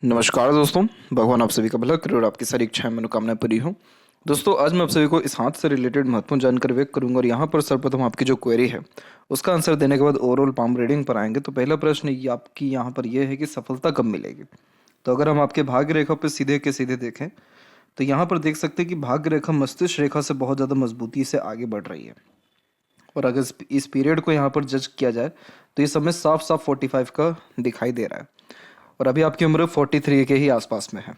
नमस्कार दोस्तों। भगवान आप सभी का भला करे और आपकी सारी इच्छाएं मनोकामनाएं पूरी हो। दोस्तों, आज मैं आप सभी को इस हाथ से रिलेटेड महत्वपूर्ण जानकारी व्यक्त करूंगा और यहाँ पर सर्वप्रथम आपकी जो क्वेरी है उसका आंसर देने के बाद ओवरऑल पाम रीडिंग पर आएंगे। तो पहला प्रश्न ये आपकी यहाँ पर यह है कि सफलता कब मिलेगी। तो अगर हम आपके भाग्य रेखा पर सीधे के सीधे देखें तो यहाँ पर देख सकते हैं कि भाग्य रेखा मस्तिष्क रेखा से बहुत ज़्यादा मजबूती से आगे बढ़ रही है। और अगर इस पीरियड को यहाँ पर जज किया जाए तो ये समय साफ साफ 45 का दिखाई दे रहा है और अभी आपकी उम्र 43 के ही आसपास में है।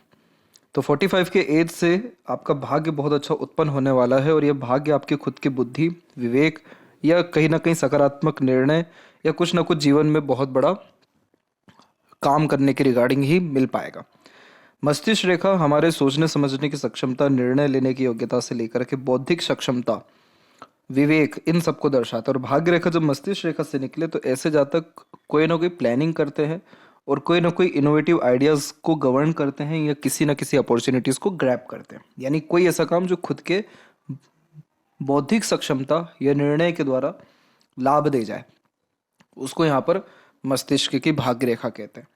तो 45 के एज से आपका भाग्य बहुत अच्छा उत्पन्न होने वाला है और यह भाग्य आपके खुद की बुद्धि, विवेक या कहीं ना कहीं सकारात्मक निर्णय या कुछ ना कुछ जीवन में बहुत बड़ा काम करने के रिगार्डिंग ही मिल पाएगा। मस्तिष्क रेखा हमारे सोचने समझने की सक्षमता, निर्णय लेने की योग्यता से लेकर के बौद्धिक सक्षमता, विवेक, इन सबको दर्शाता है। और भाग्य रेखा जब मस्तिष्क रेखा से निकले तो ऐसे जातक कोई ना कोई प्लानिंग करते हैं और कोई ना कोई इनोवेटिव आइडियाज को गवर्न करते हैं या किसी ना किसी अपॉर्चुनिटीज को ग्रैब करते हैं। यानी कोई ऐसा काम जो खुद के बौद्धिक सक्षमता या निर्णय के द्वारा लाभ दे जाए, उसको यहाँ पर मस्तिष्क की भाग्य रेखा कहते हैं।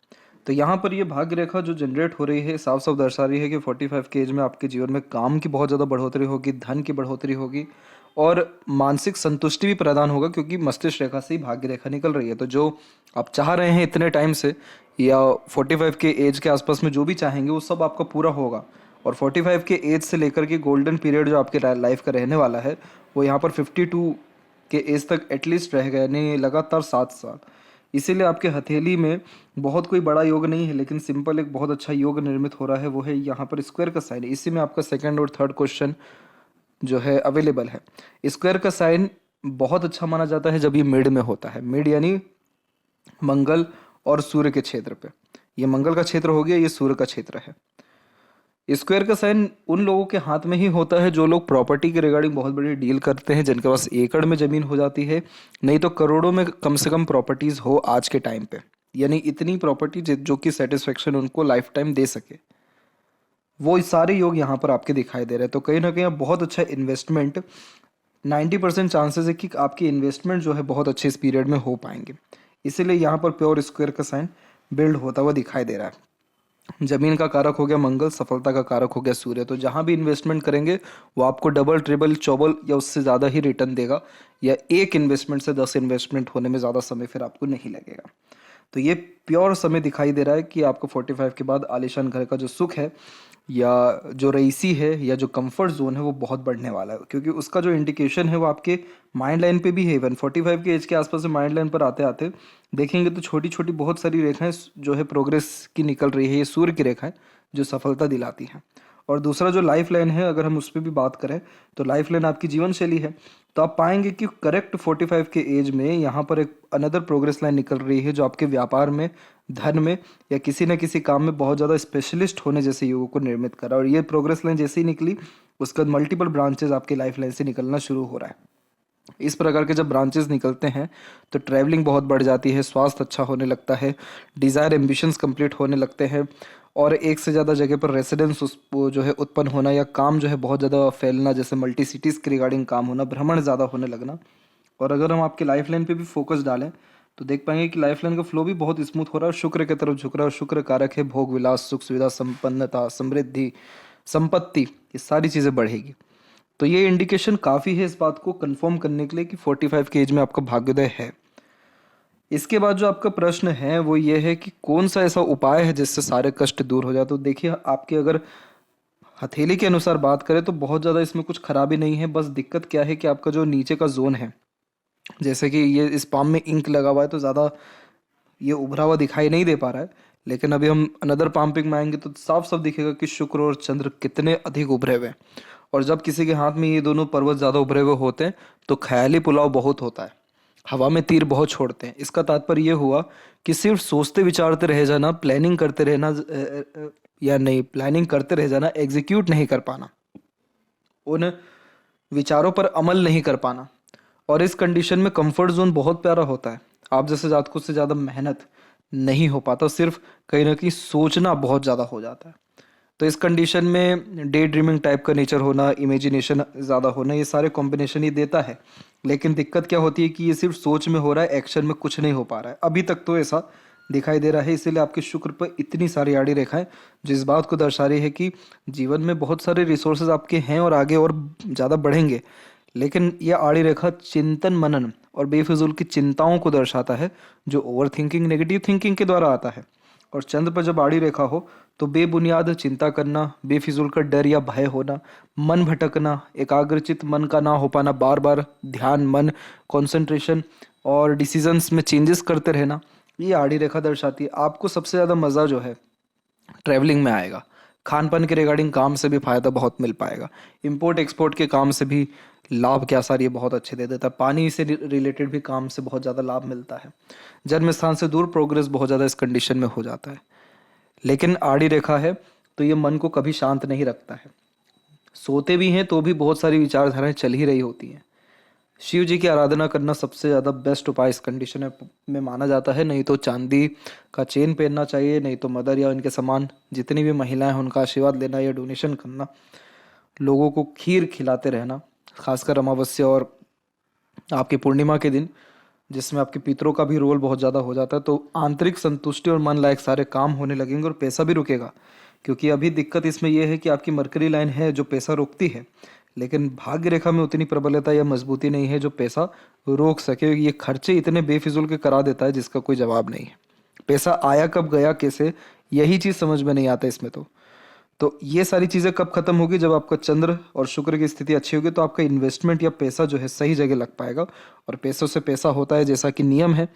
तो यहाँ पर ये भाग्य रेखा जो जनरेट हो रही है साफ साफ दर्शा रही है कि 45 के एज में आपके जीवन में काम की बहुत ज़्यादा बढ़ोतरी होगी, धन की बढ़ोतरी होगी और मानसिक संतुष्टि भी प्रदान होगा, क्योंकि मस्तिष्क रेखा से ही भाग्य रेखा निकल रही है। तो जो आप चाह रहे हैं इतने टाइम से या 45 के एज के आसपास में जो भी चाहेंगे वो सब आपका पूरा होगा। और 45 के एज से लेकर के गोल्डन पीरियड जो आपके लाइफ का रहने वाला है वो यहाँ पर 52 के एज तक एटलीस्ट रहेगा, यानी लगातार 7 साल। इसीलिए आपके हथेली में बहुत कोई बड़ा योग नहीं है, लेकिन सिंपल एक बहुत अच्छा योग निर्मित हो रहा है, वो है यहाँ पर स्क्वायर का साइन। इसी में आपका सेकंड और थर्ड क्वेश्चन जो है अवेलेबल है। स्क्वायर का साइन बहुत अच्छा माना जाता है जब ये मिड में होता है। मिड यानी मंगल और सूर्य के क्षेत्र पे। ये मंगल का क्षेत्र हो गया, ये सूर्य का क्षेत्र है। स्क्वायर का साइन उन लोगों के हाथ में ही होता है जो लोग प्रॉपर्टी के रिगार्डिंग बहुत बड़ी डील करते हैं, जिनके पास एकड़ में जमीन हो जाती है, नहीं तो करोड़ों में कम से कम प्रॉपर्टीज हो आज के टाइम पे। यानी इतनी प्रॉपर्टी जो कि सेटिस्फेक्शन उनको लाइफ टाइम दे सके, वो सारे योग यहाँ पर आपके दिखाई दे रहे हैं। तो कहीं ना कहीं आप बहुत अच्छा इन्वेस्टमेंट, 90% चांसेस है कि आपकी इन्वेस्टमेंट जो है बहुत अच्छे इस पीरियड में हो पाएंगे। इसीलिए यहाँ पर प्योर स्क्वायर का साइन बिल्ड होता हुआ दिखाई दे रहा है। जमीन का कारक हो गया मंगल, सफलता का कारक हो गया सूर्य। तो जहां भी इन्वेस्टमेंट करेंगे वो आपको डबल, ट्रिपल, चौबल या उससे ज़्यादा ही रिटर्न देगा, या एक इन्वेस्टमेंट से 10 इन्वेस्टमेंट होने में ज़्यादा समय फिर आपको नहीं लगेगा। तो ये प्योर समय दिखाई दे रहा है कि आपको 45 के बाद आलीशान घर का जो सुख है या जो रईसी है या जो कंफर्ट जोन है वो बहुत बढ़ने वाला है, क्योंकि उसका जो इंडिकेशन है वो आपके माइंड लाइन पे भी है। इवन 45 के एज के आसपास से माइंड लाइन पर आते आते देखेंगे तो छोटी छोटी बहुत सारी रेखाएं जो है प्रोग्रेस की निकल रही है। ये सूर्य की रेखाएं जो सफलता दिलाती हैं। और दूसरा जो लाइफ लाइन है, अगर हम उस पर भी बात करें तो लाइफ लाइन आपकी जीवन शैली है। तो आप पाएंगे कि करेक्ट 45 के एज में यहाँ पर एक अनदर प्रोग्रेस लाइन निकल रही है जो आपके व्यापार में, धन में या किसी न किसी काम में बहुत ज़्यादा स्पेशलिस्ट होने जैसे युगों को निर्मित करा। और ये प्रोग्रेस लाइन जैसे ही निकली उसका मल्टीपल ब्रांचेज आपके लाइफ लाइन से निकलना शुरू हो रहा है। इस प्रकार के जब ब्रांचेस निकलते हैं तो ट्रैवलिंग बहुत बढ़ जाती है, स्वास्थ्य अच्छा होने लगता है, डिज़ायर एम्बिशंस कंप्लीट होने लगते हैं और एक से ज़्यादा जगह पर रेसिडेंस उस वो जो है उत्पन्न होना या काम जो है बहुत ज़्यादा फैलना, जैसे मल्टी सिटीज़ के रिगार्डिंग काम होना, भ्रमण ज़्यादा होने लगना। और अगर हम आपके लाइफ लाइन पे भी फोकस डालें तो देख पाएंगे कि लाइफ लाइन का फ्लो भी बहुत स्मूथ हो रहा है, शुक्र की तरफ झुक रहा है। और शुक्र कारक है भोग विलास, सुख सुविधा, संपन्नता, समृद्धि, संपत्ति, ये सारी चीज़ें बढ़ेगी। तो ये इंडिकेशन काफ़ी है इस बात को कंफर्म करने के लिए कि 45 के एज में आपका भाग्योदय है। इसके बाद जो आपका प्रश्न है वो ये है कि कौन सा ऐसा उपाय है जिससे सारे कष्ट दूर हो जाए। तो देखिए, आपके अगर हथेली के अनुसार बात करें तो बहुत ज़्यादा इसमें कुछ खराबी नहीं है। बस दिक्कत क्या है कि आपका जो नीचे का जोन है, जैसे कि ये इस पाम में इंक लगा हुआ है तो ज़्यादा ये उभरा हुआ दिखाई नहीं दे पा रहा है, लेकिन अभी हम अनदर पाम्पिंग में आएंगे तो साफ साफ दिखेगा कि शुक्र और चंद्र कितने अधिक उभरे हुए हैं। और जब किसी के हाथ में ये दोनों पर्वत ज़्यादा उभरे हुए होते हैं तो ख्याली पुलाव बहुत होता है, हवा में तीर बहुत छोड़ते हैं। इसका तात्पर्य ये हुआ कि सिर्फ सोचते विचारते रह जाना, प्लानिंग करते रहना या नहीं, प्लानिंग करते रह जाना, एग्जीक्यूट नहीं कर पाना, उन विचारों पर अमल नहीं कर पाना। और इस कंडीशन में कंफर्ट जोन बहुत प्यारा होता है। आप जैसे जातकों से ज़्यादा मेहनत नहीं हो पाता, सिर्फ कहीं ना कहीं सोचना बहुत ज़्यादा हो जाता है। तो इस कंडीशन में डे ड्रीमिंग टाइप का नेचर होना, इमेजिनेशन ज़्यादा होना, ये सारे कॉम्बिनेशन ही देता है। लेकिन दिक्कत क्या होती है कि ये सिर्फ सोच में हो रहा है, एक्शन में कुछ नहीं हो पा रहा है। अभी तक तो ऐसा दिखाई दे रहा है, इसीलिए आपके शुक्र पर इतनी सारी आड़ी रेखाएं, जो इस बात को दर्शा रही है कि जीवन में बहुत सारे रिसोर्सेज आपके हैं और आगे और ज़्यादा बढ़ेंगे। लेकिन यह आड़ी रेखा चिंतन मनन और बेफिजूल की चिंताओं को दर्शाता है, जो ओवर थिंकिंग, नेगेटिव थिंकिंग के द्वारा आता है। और चंद्र पर जब आड़ी रेखा हो तो बेबुनियाद चिंता करना, बेफिजूल का डर या भय होना, मन भटकना, एकाग्रचित मन का ना हो पाना, बार बार ध्यान, मन, कंसंट्रेशन और डिसीजंस में चेंजेस करते रहना, ये आड़ी रेखा दर्शाती है। आपको सबसे ज़्यादा मज़ा जो है ट्रैवलिंग में आएगा। खान पान के रिगार्डिंग काम से भी फ़ायदा बहुत मिल पाएगा। इंपोर्ट एक्सपोर्ट के काम से भी लाभ क्या सार ये बहुत अच्छे दे देता है। पानी से रिलेटेड भी काम से बहुत ज़्यादा लाभ मिलता है। जन्म स्थान से दूर प्रोग्रेस बहुत ज़्यादा इस कंडीशन में हो जाता है। लेकिन आड़ी रेखा है तो ये मन को कभी शांत नहीं रखता है। सोते भी हैं तो भी बहुत सारी विचारधाराएं चल ही रही होती हैं। शिव जी की आराधना करना सबसे ज़्यादा बेस्ट उपाय इस कंडीशन में माना जाता है। नहीं तो चांदी का चेन पहनना चाहिए, नहीं तो मदर या उनके समान जितनी भी महिलाएं हैं उनका आशीर्वाद लेना या डोनेशन करना, लोगों को खीर खिलाते रहना, खासकर अमावस्या और आपकी पूर्णिमा के दिन, जिसमें आपके पितरों का भी रोल बहुत ज़्यादा हो जाता है, तो आंतरिक संतुष्टि और मन लायक सारे काम होने लगेंगे और पैसा भी रुकेगा। क्योंकि अभी दिक्कत इसमें यह है कि आपकी मरकरी लाइन है जो पैसा रोकती है, लेकिन भाग्य रेखा में उतनी प्रबलता या मजबूती नहीं है जो पैसा रोक सके। ये खर्चे इतने बेफिजूल के करा देता है जिसका कोई जवाब नहीं है। पैसा आया कब गया कैसे, यही चीज़ समझ में नहीं आता इसमें। तो ये सारी चीज़ें कब खत्म होगी, जब आपका चंद्र और शुक्र की स्थिति अच्छी होगी, तो आपका इन्वेस्टमेंट या पैसा जो है सही जगह लग पाएगा। और पैसों से पैसा होता है जैसा कि नियम है,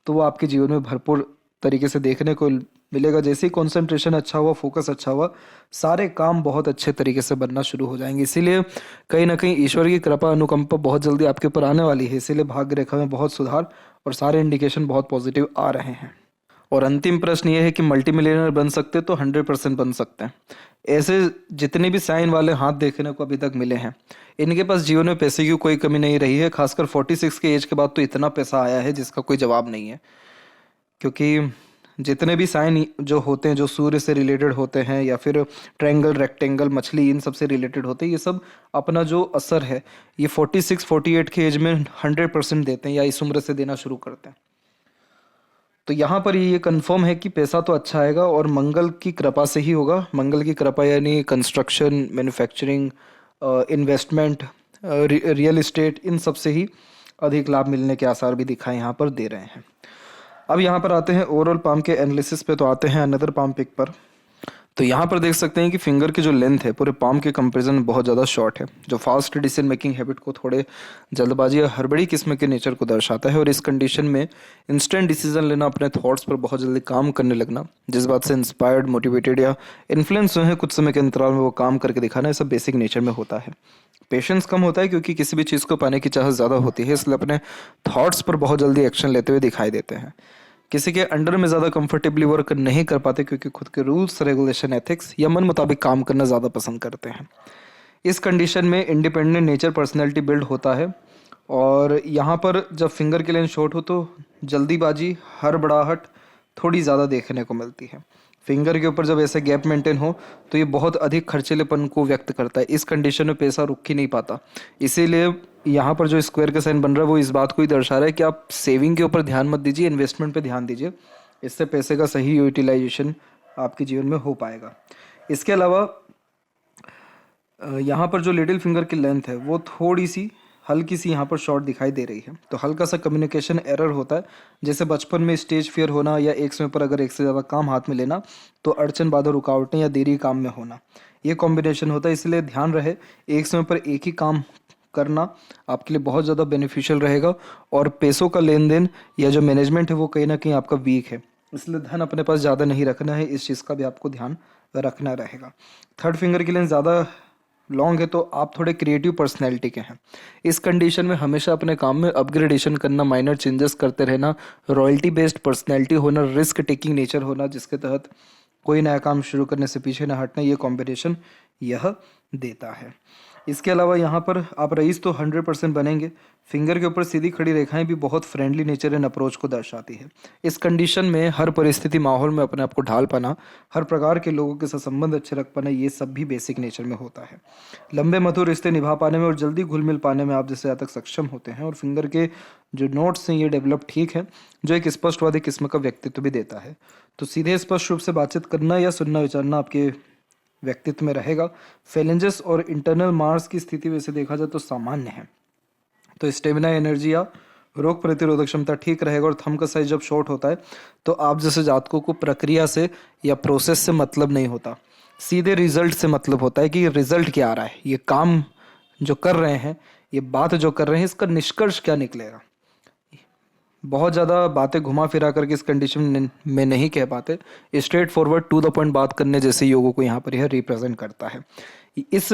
तो वो आपके जीवन में भरपूर तरीके से देखने को मिलेगा। जैसे ही कॉन्सेंट्रेशन अच्छा हुआ, फोकस अच्छा हुआ, सारे काम बहुत अच्छे तरीके से बनना शुरू हो जाएंगे। इसीलिए कहीं ना कहीं ईश्वर की कृपा, अनुकंपा बहुत जल्दी आपके ऊपर आने वाली है। इसीलिए भाग्य रेखा में बहुत सुधार और सारे इंडिकेशन बहुत पॉजिटिव आ रहे हैं। और अंतिम प्रश्न ये है कि मल्टी मिलियनर बन सकते, तो 100% बन सकते हैं। ऐसे जितने भी साइन वाले हाथ देखने को अभी तक मिले हैं, इनके पास जीवन में पैसे की कोई कमी नहीं रही है। खासकर 46 के एज के बाद तो इतना पैसा आया है जिसका कोई जवाब नहीं है। क्योंकि जितने भी साइन जो होते हैं, जो सूर्य से रिलेटेड होते हैं या फिर ट्रायंगल, रेक्टेंगल, मछली, इन सब से रिलेटेड होते हैं, ये सब अपना जो असर है ये 46-48 के एज में 100% देते हैं या इस उम्र से देना शुरू करते हैं। तो यहाँ पर ये कंफर्म है कि पैसा तो अच्छा आएगा और मंगल की कृपा से ही होगा। मंगल की कृपा यानी construction, manufacturing, investment, real estate, इन सब से ही अधिक लाभ मिलने के आसार भी दिखाई यहाँ पर दे रहे हैं। अब यहाँ पर आते हैं ओवरऑल पाम के एनालिसिस पे, तो आते हैं अनदर पाम पिक पर। तो यहाँ पर देख सकते हैं कि फिंगर की जो लेंथ है पूरे पाम के कंपैरिजन में बहुत ज़्यादा शॉर्ट है, जो फास्ट डिसीजन मेकिंग हैबिट को, थोड़े जल्दबाजी या हड़बड़ी किस्म के नेचर को दर्शाता है। और इस कंडीशन में इंस्टेंट डिसीजन लेना, अपने थॉट्स पर बहुत जल्दी काम करने लगना, जिस बात से इंस्पायर्ड, मोटिवेटेड या इन्फ्लुएंस हुए हैं कुछ समय के अंतराल में वो काम करके दिखाना, ये सब बेसिक नेचर में होता है। पेशेंस कम होता है क्योंकि किसी भी चीज़ को पाने की चाहत ज़्यादा होती है, इसलिए अपने थॉट्स पर बहुत जल्दी एक्शन लेते हुए दिखाई देते हैं। किसी के अंडर में ज़्यादा कंफर्टेबली वर्क नहीं कर पाते क्योंकि खुद के रूल्स, रेगुलेशन, एथिक्स या मन मुताबिक काम करना ज़्यादा पसंद करते हैं। इस कंडीशन में इंडिपेंडेंट नेचर, पर्सनैलिटी बिल्ड होता है। और यहाँ पर जब फिंगर की लाइन शॉर्ट हो तो जल्दीबाजी, हड़बड़ाहट थोड़ी ज़्यादा देखने को मिलती है। फिंगर के ऊपर जब ऐसे गैप मेंटेन हो तो ये बहुत अधिक खर्चीलेपन को व्यक्त करता है। इस कंडीशन में पैसा रुक ही नहीं पाता। इसीलिए यहाँ पर जो स्क्वायर का साइन बन रहा है वो इस बात को ही दर्शा रहा है कि आप सेविंग के ऊपर ध्यान मत दीजिए, इन्वेस्टमेंट पे ध्यान दीजिए। इससे पैसे का सही यूटिलाइजेशन आपके जीवन में हो पाएगा। इसके अलावा यहाँ पर जो लिटिल फिंगर की लेंथ है वो थोड़ी सी हल्की सी यहाँ पर शॉर्ट दिखाई दे रही है, तो हल्का सा कम्युनिकेशन एरर होता है। जैसे बचपन में स्टेज फियर होना या एक समय पर अगर एक से ज़्यादा काम हाथ में लेना तो अड़चन, बाधा, रुकावटें या देरी काम में होना, ये कॉम्बिनेशन होता है। इसलिए ध्यान रहे, एक समय पर एक ही काम करना आपके लिए बहुत ज़्यादा बेनिफिशियल रहेगा। और पैसों का लेन देन या जो मैनेजमेंट है वो कहीं ना कहीं आपका वीक है, इसलिए धन अपने पास ज़्यादा नहीं रखना है। इस चीज़ का भी आपको ध्यान रखना रहेगा। थर्ड फिंगर की लेंथ ज़्यादा लॉन्ग है तो आप थोड़े क्रिएटिव पर्सनैलिटी के हैं। इस कंडीशन में हमेशा अपने काम में अपग्रेडेशन करना, माइनर चेंजेस करते रहना, रॉयल्टी बेस्ड पर्सनैलिटी होना, रिस्क टेकिंग नेचर होना, जिसके तहत कोई नया काम शुरू करने से पीछे न हटना, ये कॉम्बिनेशन यह देता है। इसके अलावा यहाँ पर आप रईस तो 100% बनेंगे। फिंगर के ऊपर सीधी खड़ी रेखाएं भी बहुत फ्रेंडली नेचर एंड अप्रोच को दर्शाती है। इस कंडीशन में हर परिस्थिति माहौल में अपने आप को ढाल पाना, हर प्रकार के लोगों के साथ संबंध अच्छे रख पाना, ये सब भी बेसिक नेचर में होता है। लंबे मधुर रिश्ते निभा पाने में और जल्दी घुल मिल पाने में आप जैसे ज़्यादा तक सक्षम होते हैं। और फिंगर के जो नोट्स हैं ये डेवलप ठीक है, जो एक स्पष्टवादी किस्म का व्यक्तित्व भी देता है। तो सीधे स्पष्ट रूप से बातचीत करना या सुनना विचारना आपके व्यक्तित्व में रहेगा। फेलेंजेस और इंटरनल मार्स की स्थिति वैसे देखा जाए तो सामान्य है। तो स्टेमिना, एनर्जी या रोग प्रतिरोधक क्षमता ठीक रहेगा। और थंब का साइज जब शॉर्ट होता है तो आप जैसे जातकों को प्रक्रिया से या प्रोसेस से मतलब नहीं होता, सीधे रिजल्ट से मतलब होता है कि रिजल्ट क्या आ रहा है, ये काम जो कर रहे हैं, ये बात जो कर रहे हैं, इसका निष्कर्ष क्या निकलेगा। बहुत ज़्यादा बातें घुमा फिरा करके इस कंडीशन में नहीं कह पाते, straightforward to the point बात करने जैसे योगों को यहाँ पर यह रिप्रेजेंट करता है। इस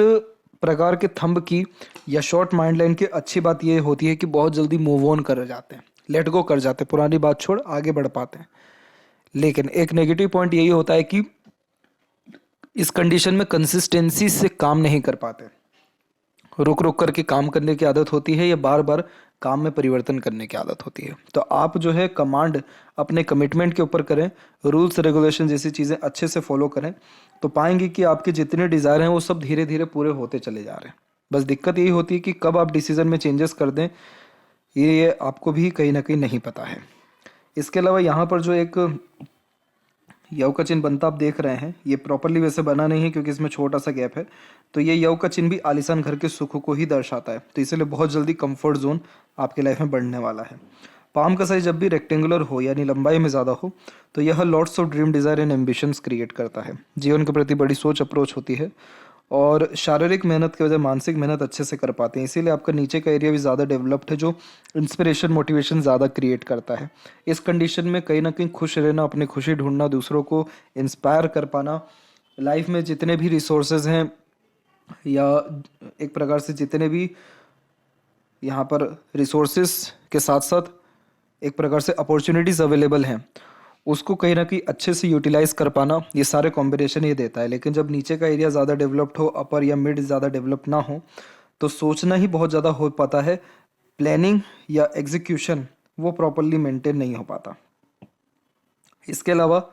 प्रकार के थंब की या शॉर्ट माइंड लाइन की अच्छी बात यह होती है कि बहुत जल्दी मूव ऑन कर जाते हैं, लेट गो कर जाते हैं, पुरानी बात छोड़ आगे बढ़ पाते हैं। लेकिन एक नेगेटिव पॉइंट यही होता है कि इस कंडीशन में कंसिस्टेंसी से काम नहीं कर पाते, रुक रुक करके काम करने की आदत होती है या बार बार काम में परिवर्तन करने की आदत होती है। तो आप जो है कमांड अपने कमिटमेंट के ऊपर करें, रूल्स रेगुलेशन जैसी चीज़ें अच्छे से फॉलो करें, तो पाएंगे कि आपके जितने डिज़ायर हैं वो सब धीरे धीरे पूरे होते चले जा रहे हैं। बस दिक्कत यही होती है कि कब आप डिसीजन में चेंजेस कर दें, ये आपको भी कहीं ना कहीं नहीं पता है। इसके अलावा यहाँ पर जो एक यव का चिन्ह बनता आप देख रहे हैं, ये प्रॉपरली वैसे बना नहीं है क्योंकि इसमें छोटा सा गैप है। तो ये यव का चिन्ह भी आलीशान घर के सुख को ही दर्शाता है, तो इसलिए बहुत जल्दी कंफर्ट जोन आपके लाइफ में बढ़ने वाला है। पाम का साइज जब भी रेक्टेंगुलर हो यानी लंबाई में ज़्यादा हो तो यह lots of dream desire and ambitions create करता है। जीवन के प्रति बड़ी सोच अप्रोच होती है और शारीरिक मेहनत के वजह मानसिक मेहनत अच्छे से कर पाते हैं, इसीलिए आपका नीचे का एरिया भी ज़्यादा डेवलप्ड है जो इंस्पिरेशन मोटिवेशन ज़्यादा क्रिएट करता है। इस कंडीशन में कहीं ना कहीं खुश रहना, अपनी खुशी ढूंढना, दूसरों को इंस्पायर कर पाना, लाइफ में जितने भी रिसोर्सेज हैं या एक प्रकार से जितने भी यहाँ पर रिसोर्सेज के साथ साथ एक प्रकार से अपॉर्चुनिटीज़ अवेलेबल हैं, उसको कहीं ना कहीं अच्छे से यूटिलाइज कर पाना, ये सारे कॉम्बिनेशन ये देता है। लेकिन जब नीचे का एरिया ज़्यादा डेवलप्ड हो, अपर या मिड ज़्यादा डेवलप ना हो, तो सोचना ही बहुत ज़्यादा हो पाता है, प्लानिंग या एग्जीक्यूशन वो प्रॉपरली मेंटेन नहीं हो पाता। इसके अलावा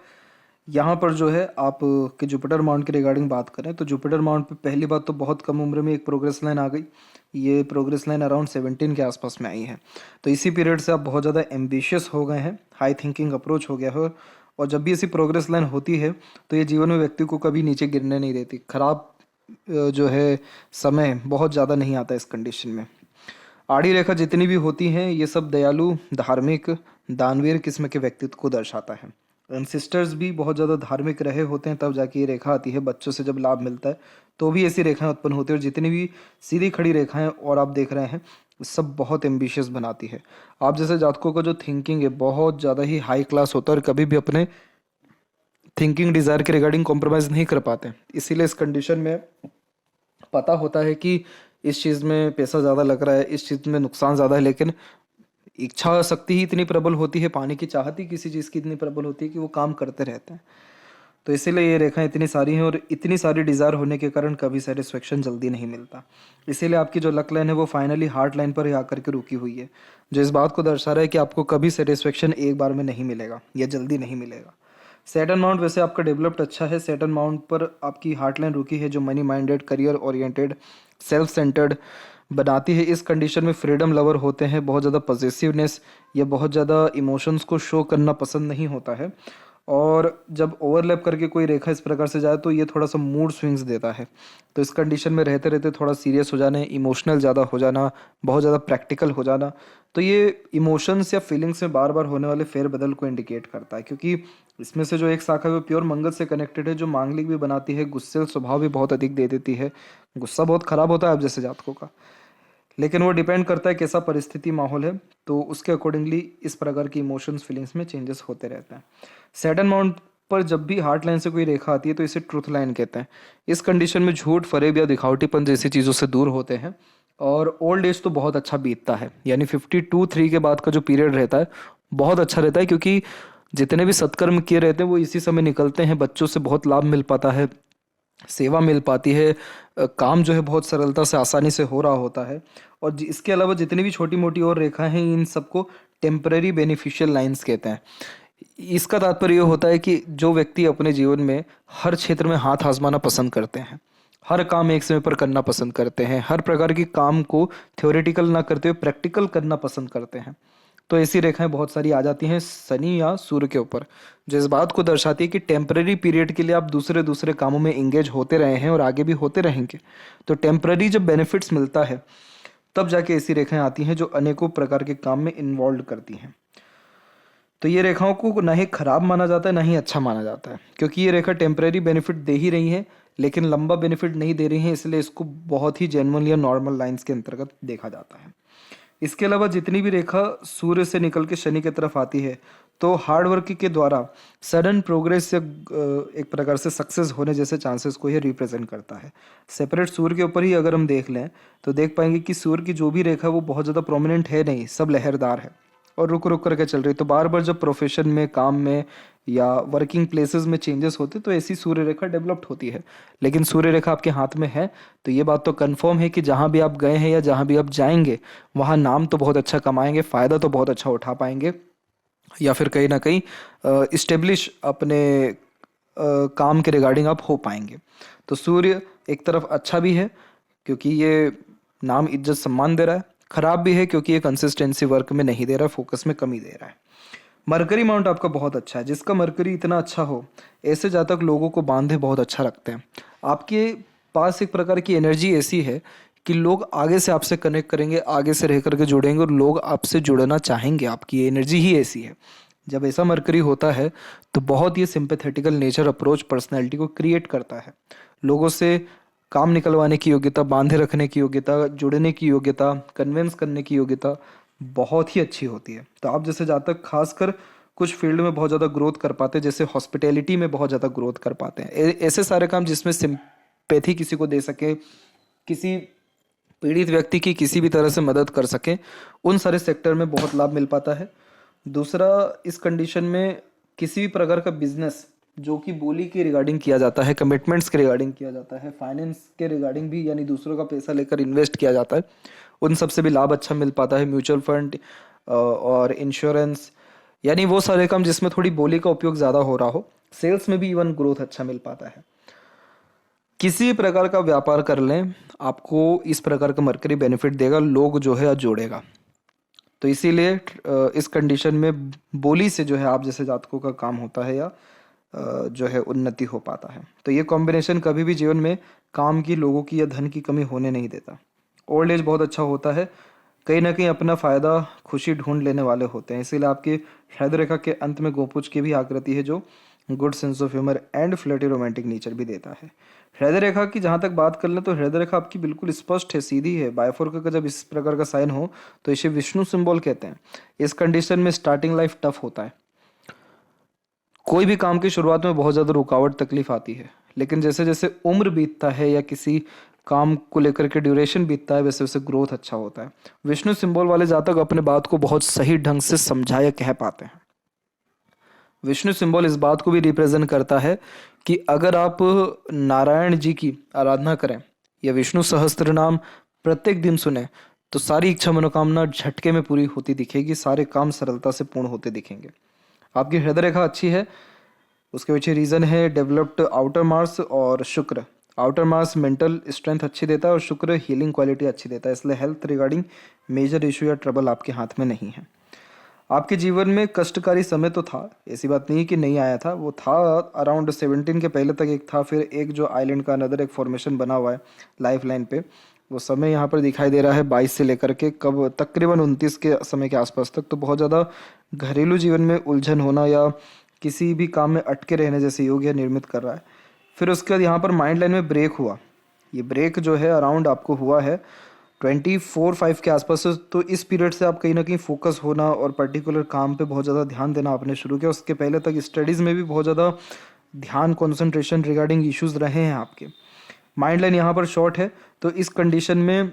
यहाँ पर जो है आप के जुपिटर माउंट के रिगार्डिंग बात करें तो जुपिटर माउंट पे पहली बात तो बहुत कम उम्र में एक प्रोग्रेस लाइन आ गई। ये प्रोग्रेस लाइन अराउंड 17 के आसपास में आई है, तो इसी पीरियड से आप बहुत ज़्यादा एम्बिशियस हो गए हैं, हाई थिंकिंग अप्रोच हो गया है। और जब भी ऐसी प्रोग्रेस लाइन होती है तो ये जीवन में व्यक्ति को कभी नीचे गिरने नहीं देती। खराब जो है समय बहुत ज़्यादा नहीं आता इस कंडीशन में। आड़ी रेखा जितनी भी होती हैं ये सब दयालु, धार्मिक, दानवीर किस्म के व्यक्तित्व को दर्शाता है। एंसिस्टर्स भी बहुत ज़्यादा धार्मिक रहे होते हैं तब जाके ये रेखा आती है। बच्चों से जब लाभ मिलता है तो भी ऐसी रेखाएं उत्पन्न होती है। और जितनी भी सीधी खड़ी रेखाएं और आप देख रहे हैं सब बहुत एम्बिशियस बनाती है। आप जैसे जातकों का जो थिंकिंग है बहुत ज़्यादा ही हाई क्लास होता है और कभी भी अपने थिंकिंग डिज़ायर के रिगार्डिंग कॉम्प्रोमाइज़ नहीं कर पाते। इसीलिए इस कंडीशन में पता होता है कि इस चीज़ में पैसा ज़्यादा लग रहा है, इस चीज़ में नुकसान ज़्यादा है, लेकिन इच्छा शक्ति ही इतनी प्रबल होती है, पाने की चाहत ही किसी चीज़ की इतनी प्रबल होती है कि वो काम करते रहते हैं। तो इसीलिए ये रेखाएं इतनी सारी हैं और इतनी सारी डिज़ायर होने के कारण कभी सेटिस्फेक्शन जल्दी नहीं मिलता। इसीलिए आपकी जो लक लाइन है वो फाइनली हार्ट लाइन पर ही आकर के रुकी हुई है, जो इस बात को दर्शा रहा है कि आपको कभी सेटिस्फेक्शन एक बार में नहीं मिलेगा या जल्दी नहीं मिलेगा। सैटर्न माउंट वैसे आपका डेवलप्ड अच्छा है। सैटर्न माउंट पर आपकी हार्ट लाइन रुकी है जो money minded, career oriented, self centred बनाती है। इस कंडीशन में फ्रीडम लवर होते हैं, बहुत ज़्यादा पॉजिटिवनेस या बहुत ज़्यादा इमोशंस को शो करना पसंद नहीं होता है। और जब ओवरलैप करके कोई रेखा इस प्रकार से जाए तो ये थोड़ा सा मूड स्विंग्स देता है। तो इस कंडीशन में रहते रहते थोड़ा सीरियस हो जाना, इमोशनल ज़्यादा हो जाना, बहुत ज़्यादा प्रैक्टिकल हो जाना, तो ये इमोशंस या फीलिंग्स में बार बार होने वाले फेरबदल को इंडिकेट करता है। क्योंकि इसमें से जो एक शाखा है वो प्योर मंगल से कनेक्टेड है, जो मांगलिक भी बनाती है, गुस्से स्वभाव भी बहुत अधिक दे देती है। गुस्सा बहुत खराब होता है आप जैसे जातकों का, लेकिन वो डिपेंड करता है कैसा परिस्थिति माहौल है, तो उसके अकॉर्डिंगली इस प्रकार की इमोशंस फीलिंग्स में चेंजेस होते रहते हैं। सैटर्न माउंट पर जब भी हार्ट लाइन से कोई रेखा आती है तो इसे ट्रुथ लाइन कहते हैं। इस कंडीशन में झूठ, फरेब या दिखावटीपन जैसी चीज़ों से दूर होते हैं और ओल्ड एज तो बहुत अच्छा बीतता है, यानी 52-3 के बाद का जो पीरियड रहता है बहुत अच्छा रहता है, क्योंकि जितने भी सत्कर्म किए रहते हैं वो इसी समय निकलते हैं। बच्चों से बहुत लाभ मिल पाता है, सेवा मिल पाती है, काम जो है बहुत सरलता से आसानी से हो रहा होता है। और इसके अलावा जितनी भी छोटी मोटी और रेखाएं हैं, इन सबको टेम्पररी बेनिफिशियल लाइंस कहते हैं। इसका तात्पर्य ये होता है कि जो व्यक्ति अपने जीवन में हर क्षेत्र में हाथ आजमाना पसंद करते हैं, हर काम एक समय पर करना पसंद करते हैं, हर प्रकार के काम को थ्योरेटिकल ना करते हुए प्रैक्टिकल करना पसंद करते हैं, तो ऐसी रेखाएं बहुत सारी आ जाती हैं शनि या सूर्य के ऊपर, जो इस बात को दर्शाती है कि टेम्पररी पीरियड के लिए आप दूसरे दूसरे कामों में इंगेज होते रहे हैं और आगे भी होते रहेंगे। तो टेम्पररी जब बेनिफिट्स मिलता है तब जाके ऐसी रेखाएं आती हैं जो अनेकों प्रकार के काम में इन्वॉल्व करती हैं। तो ये रेखाओं को ना ही खराब माना जाता है ना ही अच्छा माना जाता है, क्योंकि ये रेखा टेम्पररी बेनिफिट दे ही रही है लेकिन लंबा बेनिफिट नहीं दे रही है, इसलिए इसको बहुत ही जेन्युइन या नॉर्मल लाइंस के अंतर्गत देखा जाता है। इसके अलावा जितनी भी रेखा सूर्य से निकल के शनि की तरफ आती है तो हार्ड वर्क के द्वारा सडन प्रोग्रेस या एक प्रकार से सक्सेस होने जैसे चांसेस को ये रिप्रेजेंट करता है। सेपरेट सूर्य के ऊपर ही अगर हम देख लें तो देख पाएंगे कि सूर्य की जो भी रेखा है वो बहुत ज़्यादा प्रोमिनेंट है नहीं, सब लहरदार है और रुक रुक करके चल रही है। तो बार बार जब प्रोफेशन में, काम में या वर्किंग प्लेसेस में चेंजेस होते तो ऐसी सूर्य रेखा डेवलप्ड होती है। लेकिन सूर्य रेखा आपके हाथ में है तो ये बात तो कंफर्म है कि जहाँ भी आप गए हैं या जहाँ भी आप जाएंगे वहाँ नाम तो बहुत अच्छा कमाएंगे, फ़ायदा तो बहुत अच्छा उठा पाएंगे, या फिर कहीं ना कहीं इस्टेब्लिश अपने काम के रिगार्डिंग आप हो पाएंगे। तो सूर्य एक तरफ अच्छा भी है क्योंकि ये नाम, इज्जत, सम्मान दे रहा है, खराब भी है क्योंकि ये कंसिस्टेंसी वर्क में नहीं दे रहा है, फोकस में कमी दे रहा है। मरकरी माउंट आपका बहुत अच्छा है, जिसका मरकरी इतना अच्छा हो ऐसे जातक लोगों को बांधे बहुत अच्छा रखते हैं। आपके पास एक प्रकार की एनर्जी ऐसी है कि लोग आगे से आपसे कनेक्ट करेंगे, आगे से रह करके जुड़ेंगे और लोग आपसे जुड़ना चाहेंगे, आपकी एनर्जी ही ऐसी है। जब ऐसा मरकरी होता है तो बहुत ही सिंपैथेटिकल नेचर अप्रोच पर्सनैलिटी को क्रिएट करता है। लोगों से काम निकलवाने की योग्यता, बांधे रखने की योग्यता, जुड़ने की योग्यता, कन्विंस करने की योग्यता बहुत ही अच्छी होती है। तो आप जैसे जातक खासकर कुछ फील्ड में बहुत ज़्यादा ग्रोथ कर पाते हैं, जैसे हॉस्पिटैलिटी में बहुत ज़्यादा ग्रोथ कर पाते हैं, ऐसे सारे काम जिसमें सिंपैथी किसी को दे सके, किसी पीड़ित व्यक्ति की किसी भी तरह से मदद कर सके, उन सारे सेक्टर में बहुत लाभ मिल पाता है। दूसरा, इस कंडीशन में किसी भी प्रकार का बिजनेस जो कि बोली के रिगार्डिंग किया जाता है, कमिटमेंट्स के रिगार्डिंग किया जाता है, फाइनेंस के रिगार्डिंग भी, यानी दूसरों का पैसा लेकर इन्वेस्ट किया जाता है, उन सब से भी लाभ अच्छा मिल पाता है। म्यूचुअल फंड और इंश्योरेंस, यानी वो सारे काम जिसमें थोड़ी बोली का उपयोग ज़्यादा हो रहा हो, सेल्स में भी इवन ग्रोथ अच्छा मिल पाता है। किसी भी प्रकार का व्यापार कर लें, आपको इस प्रकार का मरकरी बेनिफिट देगा, लोग जो है जोड़ेगा। तो इसीलिए इस कंडीशन में बोली से जो है आप जैसे जातकों का काम होता है या जो है उन्नति हो पाता है। तो ये कॉम्बिनेशन कभी भी जीवन में काम की, लोगों की या धन की कमी होने नहीं देता। ओल्ड एज बहुत अच्छा होता है, कहीं ना कहीं अपना फ़ायदा, खुशी ढूंढ लेने वाले होते हैं। इसीलिए आपके हृदय रेखा के अंत में गोपुज की भी आकृति है जो good sense of humour and flirty romantic nature भी देता है। हृदय रेखा की जहाँ तक बात कर लें तो हृदय रेखा आपकी बिल्कुल स्पष्ट है, सीधी है। बायफोर्क का जब इस प्रकार का साइन हो तो इसे विष्णु सिंबल कहते हैं। इस कंडीशन में स्टार्टिंग लाइफ टफ होता है, कोई भी काम की शुरुआत में बहुत ज़्यादा रुकावट, तकलीफ आती है, लेकिन जैसे जैसे उम्र बीतता है या किसी काम को लेकर के ड्यूरेशन बीतता है वैसे वैसे ग्रोथ अच्छा होता है। विष्णु सिंबल वाले जातक अपने बात को बहुत सही ढंग से समझा या कह पाते हैं। विष्णु सिंबल इस बात को भी रिप्रेजेंट करता है कि अगर आप नारायण जी की आराधना करें या विष्णु सहस्त्र नाम प्रत्येक दिन सुने तो सारी इच्छा मनोकामना झटके में पूरी होती दिखेगी, सारे काम सरलता से पूर्ण होते दिखेंगे। आपकी हृदय रेखा अच्छी है, उसके पीछे रीज़न है डेवलप्ड आउटर मार्स और शुक्र। आउटर मार्स मेंटल स्ट्रेंथ अच्छी देता है और शुक्र हीलिंग क्वालिटी अच्छी देता है, इसलिए हेल्थ रिगार्डिंग मेजर इशू या ट्रबल आपके हाथ में नहीं है। आपके जीवन में कष्टकारी समय तो था, ऐसी बात नहीं कि नहीं आया था, वो था। अराउंड 17 के पहले तक एक था, फिर एक जो आइलैंड का अनदर एक फॉर्मेशन बना हुआ है लाइफ लाइन पे, वो समय यहाँ पर दिखाई दे रहा है 22 से लेकर के कब तकरीबन 29 के समय के आसपास तक। तो बहुत ज़्यादा घरेलू जीवन में उलझन होना या किसी भी काम में अटके रहने जैसे योग यह निर्मित कर रहा है। फिर उसके बाद यहाँ पर माइंड लाइन में ब्रेक हुआ, ये ब्रेक जो है अराउंड आपको हुआ है 24-5 के आसपास। तो इस पीरियड से आप कहीं ना कहीं फोकस होना और पर्टिकुलर काम पे बहुत ज़्यादा ध्यान देना आपने शुरू किया। उसके पहले तक स्टडीज़ में भी बहुत ज़्यादा ध्यान, कंसंट्रेशन रिगार्डिंग इश्यूज रहे हैं आपके। माइंड लाइन यहाँ पर शॉर्ट है, तो इस कंडीशन में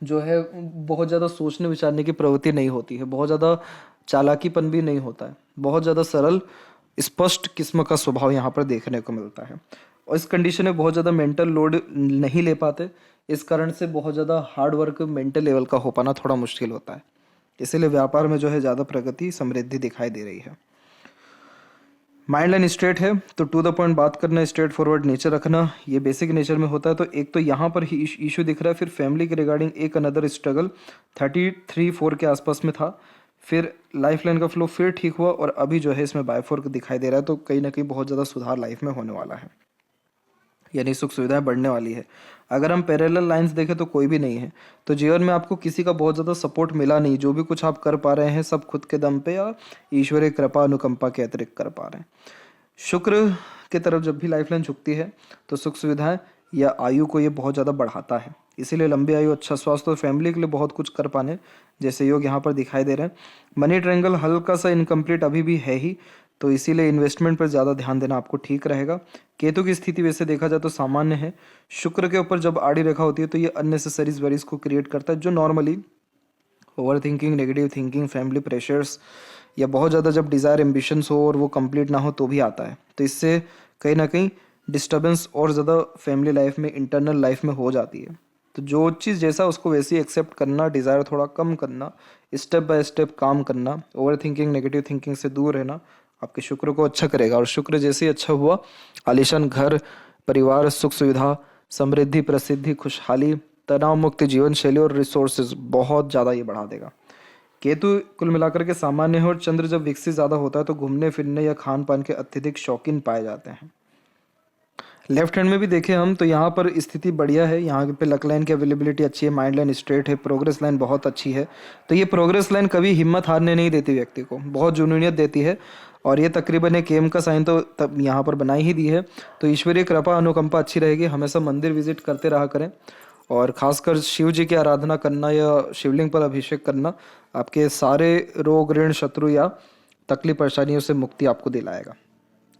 जो है बहुत ज़्यादा सोचने विचारने की प्रवृत्ति नहीं होती है, बहुत ज़्यादा चालाकीपन भी नहीं होता है, बहुत ज़्यादा सरल स्पष्ट किस्म का स्वभाव यहाँ पर देखने को मिलता है। और इस कंडीशन में बहुत ज़्यादा मेंटल लोड नहीं ले पाते। इस कारण से बहुत ज़्यादा हार्ड वर्क मेंटल लेवल का हो पाना थोड़ा मुश्किल होता है। इसीलिए व्यापार में जो है ज़्यादा प्रगति समृद्धि दिखाई दे रही है। माइंड लाइन स्ट्रेट है तो टू द पॉइंट बात करना, स्ट्रेट फॉरवर्ड नेचर रखना, ये बेसिक नेचर में होता है। तो एक तो यहाँ पर ही इशू दिख रहा है, फिर फैमिली के रिगार्डिंग एक अनदर स्ट्रगल 33-4 के आसपास में था, फिर लाइफ लाइन का फ्लो फिर ठीक हुआ और अभी जो है इसमें बाय 4 दिखाई दे रहा है। तो कहीं ना कहीं बहुत ज़्यादा सुधार लाइफ में होने वाला है, यानी सुख सुविधाएं बढ़ने वाली है। अगर हम पैरेलल लाइंस देखें तो कोई भी नहीं है। तो जीवन में आपको किसी का बहुत ज़्यादा सपोर्ट मिला नहीं, जो भी कुछ आप कर पा रहे हैं सब खुद के दम पे या ईश्वरीय कृपा अनुकंपा के अतिरिक्त कर पा रहे हैं। शुक्र की तरफ जब भी लाइफ लाइन झुकती है तो सुख सुविधाएं या आयु को ये बहुत ज़्यादा बढ़ाता है। इसीलिए लंबी आयु, अच्छा स्वास्थ्य और फैमिली के लिए बहुत कुछ कर पाने जैसे योग यहाँ पर दिखाई दे रहे हैं। मनी ट्रायंगल हल्का सा इनकम्प्लीट अभी भी है ही, तो इसीलिए इन्वेस्टमेंट पर ज़्यादा ध्यान देना आपको ठीक रहेगा। केतु की स्थिति वैसे देखा जाए तो सामान्य है। शुक्र के ऊपर जब आड़ी रेखा होती है तो ये अननेसेसरी वरीज को क्रिएट करता है, जो normally over thinking, negative thinking, family pressures या बहुत ज़्यादा जब डिज़ायर एम्बिशंस हो और वो कंप्लीट ना हो तो भी आता है। तो इससे कहीं ना कहीं डिस्टर्बेंस और ज़्यादा फैमिली लाइफ में, इंटरनल लाइफ में हो जाती है। तो जो चीज़ जैसा उसको वैसे ही एक्सेप्ट करना, डिज़ायर थोड़ा कम करना, स्टेप बाय स्टेप काम करना, ओवर थिंकिंग, नेगेटिव थिंकिंग से दूर रहना आपके शुक्र को अच्छा करेगा। और शुक्र जैसे ही अच्छा हुआ, आलीशान घर, परिवार, सुख सुविधा, समृद्धि, प्रसिद्धि, खुशहाली, तनाव मुक्त जीवन शैली और रिसोर्सेज बहुत ज़्यादा ये बढ़ा देगा। केतु कुल मिलाकर के सामान्य है और चंद्र जब विकसित ज़्यादा होता है तो घूमने फिरने या खान पान के अत्यधिक शौकीन पाए जाते हैं। लेफ्ट हैंड में भी देखें हम तो यहाँ पर स्थिति बढ़िया है। यहाँ पे लक लाइन की अवेलेबिलिटी अच्छी है, माइंड लाइन स्ट्रेट है, प्रोग्रेस लाइन बहुत अच्छी है। तो ये प्रोग्रेस लाइन कभी हिम्मत हारने नहीं देती व्यक्ति को, बहुत जुनूनियत देती है। और ये तकरीबन एक एम का साइन तो तब यहाँ पर बनाई ही दी है। तो ईश्वरीय कृपा अनुकंपा अच्छी रहेगी। हमेशा मंदिर विजिट करते रहा करें और खासकर शिव जी की आराधना करना या शिवलिंग पर अभिषेक करना आपके सारे रोग, ऋण, शत्रु या तकलीफ परेशानियों से मुक्ति आपको दिलाएगा।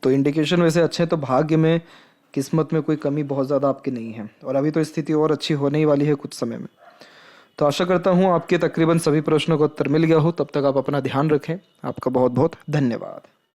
तो इंडिकेशन वैसे अच्छे हैं। तो भाग्य में, किस्मत में कोई कमी बहुत ज़्यादा आपकी नहीं है और अभी तो स्थिति और अच्छी होने ही वाली है कुछ समय में। तो आशा करता हूँ आपके तकरीबन सभी प्रश्नों का उत्तर मिल गया हो। तब तक आप अपना ध्यान रखें। आपका बहुत बहुत धन्यवाद।